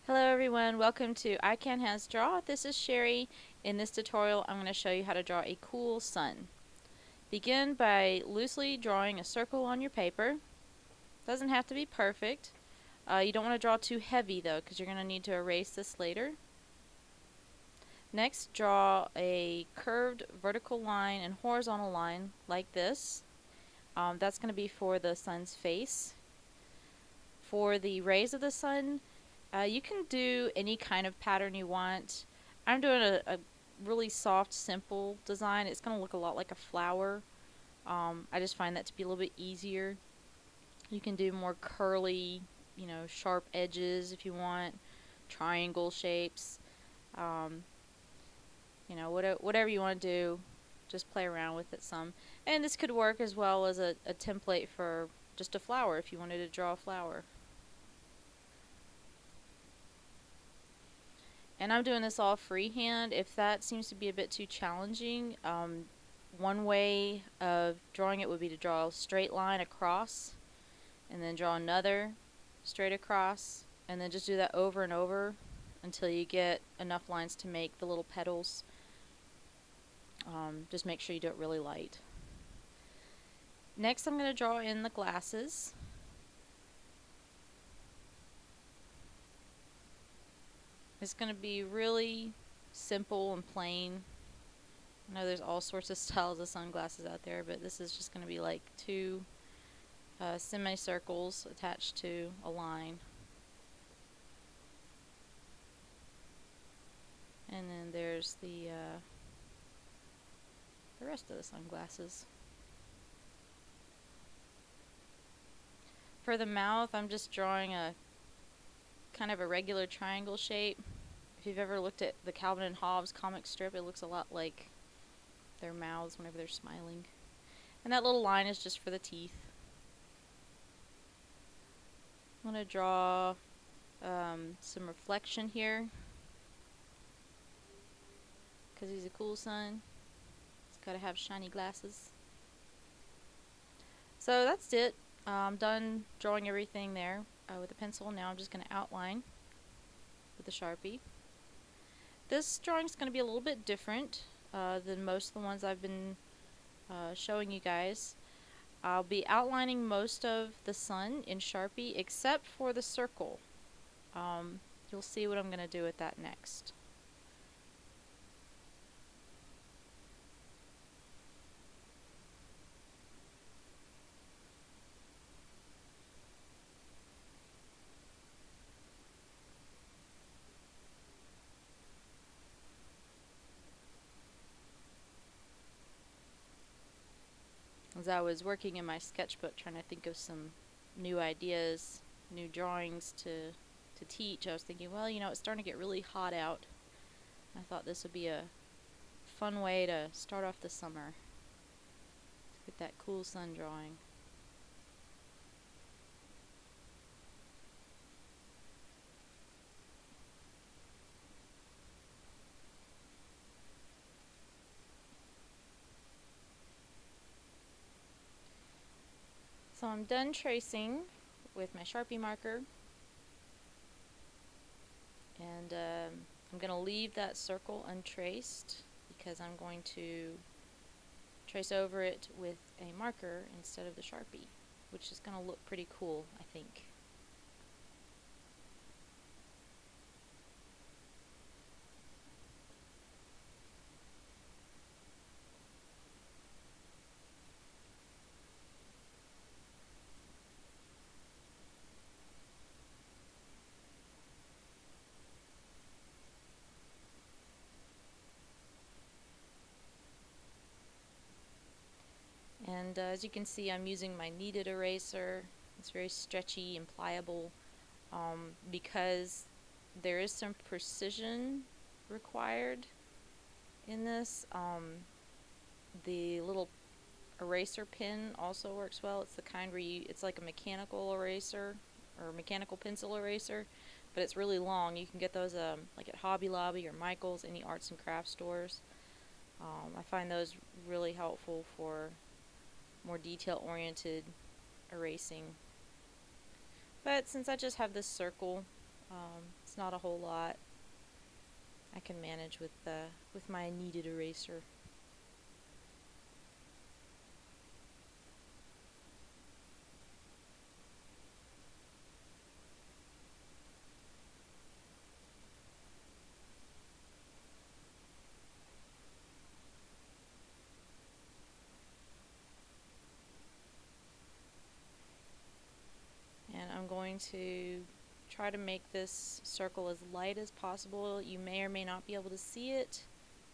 Hello everyone, welcome to iCanHazDraw. This is Sherry. In this tutorial I'm going to show you how to draw a cool sun. Begin by loosely drawing a circle on your paper. Doesn't have to be perfect. You don't want to draw too heavy though, because you're going to need to erase this later. Next, draw a curved vertical line and horizontal line like this. That's going to be for the sun's face. For the rays of the sun, you can do any kind of pattern you want. I'm doing a really soft, simple design. It's going to look a lot like a flower. I just find that to be a little bit easier. You can do more curly, sharp edges if you want, triangle shapes. Whatever you want to do, just play around with it some. And this could work as well as a template for just a flower if you wanted to draw a flower. And I'm doing this all freehand. If that seems to be a bit too challenging, one way of drawing it would be to draw a straight line across and then draw another straight across and then just do that over and over until you get enough lines to make the little petals. Just make sure you do it really light. Next I'm going to draw in the glasses. It's going to be really simple and plain. I know there's all sorts of styles of sunglasses out there, but this is just going to be like two semicircles attached to a line. And then there's the rest of the sunglasses. For the mouth, I'm just drawing a kind of a regular triangle shape. If you've ever looked at the Calvin and Hobbes comic strip, it looks a lot like their mouths whenever they're smiling. And that little line is just for the teeth. I'm going to draw some reflection here because he's a cool sun. He's got to have shiny glasses. So that's it. I'm done drawing everything there with a pencil. Now I'm just going to outline with the Sharpie. This drawing is going to be a little bit different than most of the ones I've been showing you guys. I'll be outlining most of the sun in Sharpie except for the circle. You'll see what I'm going to do with that next. As I was working in my sketchbook trying to think of some new ideas, new drawings to teach, I was thinking, well, it's starting to get really hot out. I thought this would be a fun way to start off the summer. Get that cool sun drawing. So I'm done tracing with my Sharpie marker, and I'm going to leave that circle untraced because I'm going to trace over it with a marker instead of the Sharpie, which is going to look pretty cool, I think. And as you can see, I'm using my kneaded eraser. It's very stretchy and pliable because there is some precision required in this. The little eraser pen also works well. It's the kind where it's like a mechanical eraser or mechanical pencil eraser, but it's really long. You can get those like at Hobby Lobby or Michael's, any arts and crafts stores. I find those really helpful for more detail-oriented erasing. But since I just have this circle, It's not a whole lot. I can manage with my kneaded eraser. And I'm going to try to make this circle as light as possible. You may or may not be able to see it,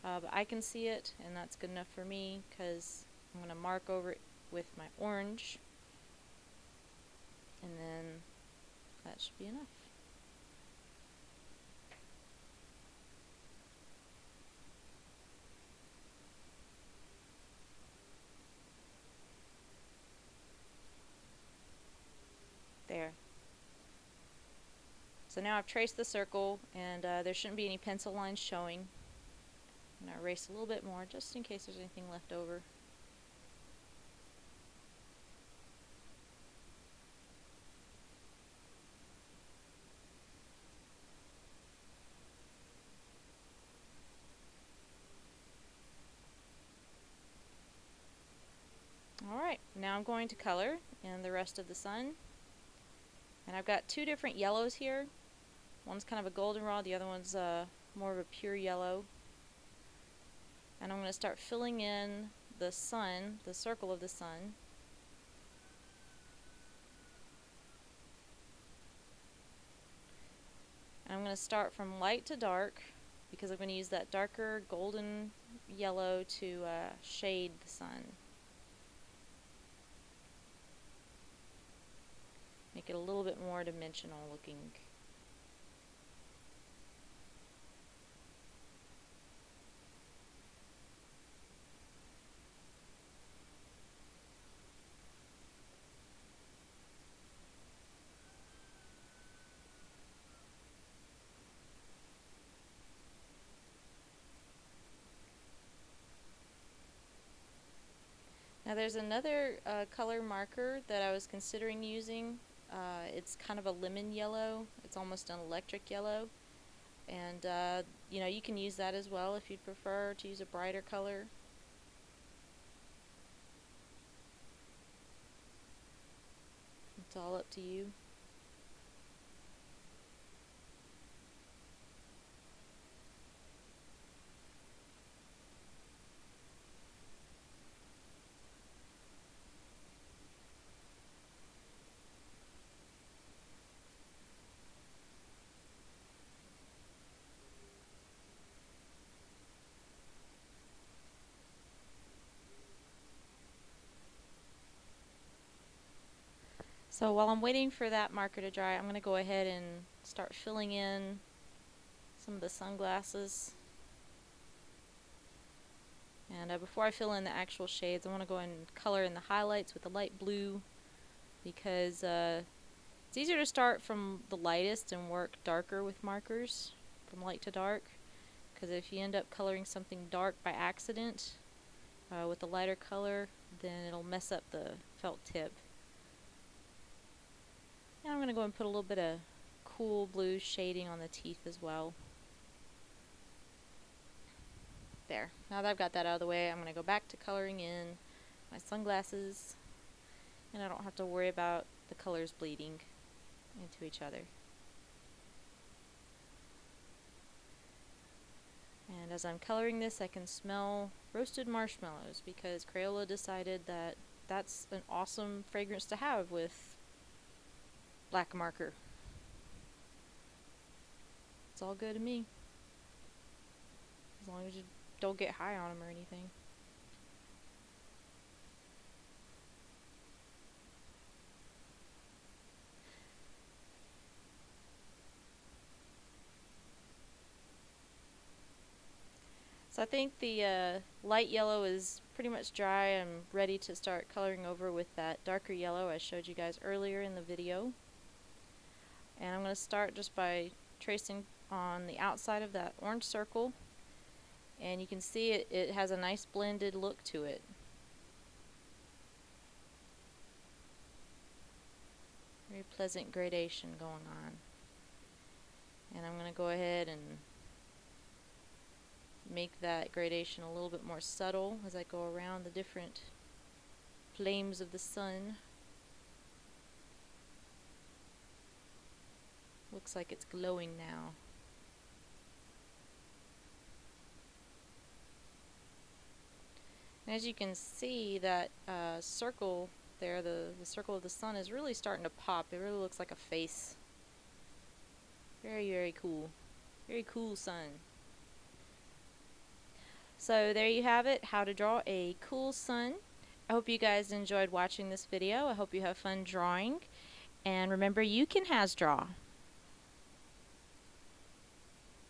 but I can see it, and that's good enough for me because I'm going to mark over it with my orange, and then that should be enough. There. So now I've traced the circle, and there shouldn't be any pencil lines showing. I'm going to erase a little bit more just in case there's anything left over. Alright, now I'm going to color in the rest of the sun. And I've got two different yellows here. One's kind of a goldenrod, the other one's more of a pure yellow. And I'm going to start filling in the sun, the circle of the sun. And I'm going to start from light to dark because I'm going to use that darker golden yellow to shade the sun. Make it a little bit more dimensional looking. Now there's another color marker that I was considering using. It's kind of a lemon yellow. It's almost an electric yellow. And you know, you can use that as well if you'd prefer to use a brighter color. It's all up to you. So while I'm waiting for that marker to dry, I'm going to go ahead and start filling in some of the sunglasses. And before I fill in the actual shades, I want to go and color in the highlights with the light blue because it's easier to start from the lightest and work darker with markers from light to dark. Because if you end up coloring something dark by accident with a lighter color, then it'll mess up the felt tip. And I'm going to go and put a little bit of cool blue shading on the teeth as well. There. Now that I've got that out of the way, I'm going to go back to coloring in my sunglasses. And I don't have to worry about the colors bleeding into each other. And as I'm coloring this, I can smell roasted marshmallows because Crayola decided that that's an awesome fragrance to have with black marker. It's all good to me. As long as you don't get high on them or anything. So I think the light yellow is pretty much dry. I'm ready to start coloring over with that darker yellow I showed you guys earlier in the video. And I'm going to start just by tracing on the outside of that orange circle. And you can see it has a nice blended look to it. Very pleasant gradation going on. go ahead and make that gradation a little bit more subtle as I go around the different flames of the sun. Looks like it's glowing now. And as you can see, that circle there, the circle of the sun is really starting to pop. It really looks like a face. Very, very cool. Very cool sun. So there you have it, how to draw a cool sun. I hope you guys enjoyed watching this video. I hope you have fun drawing. And remember, you can HazDraw.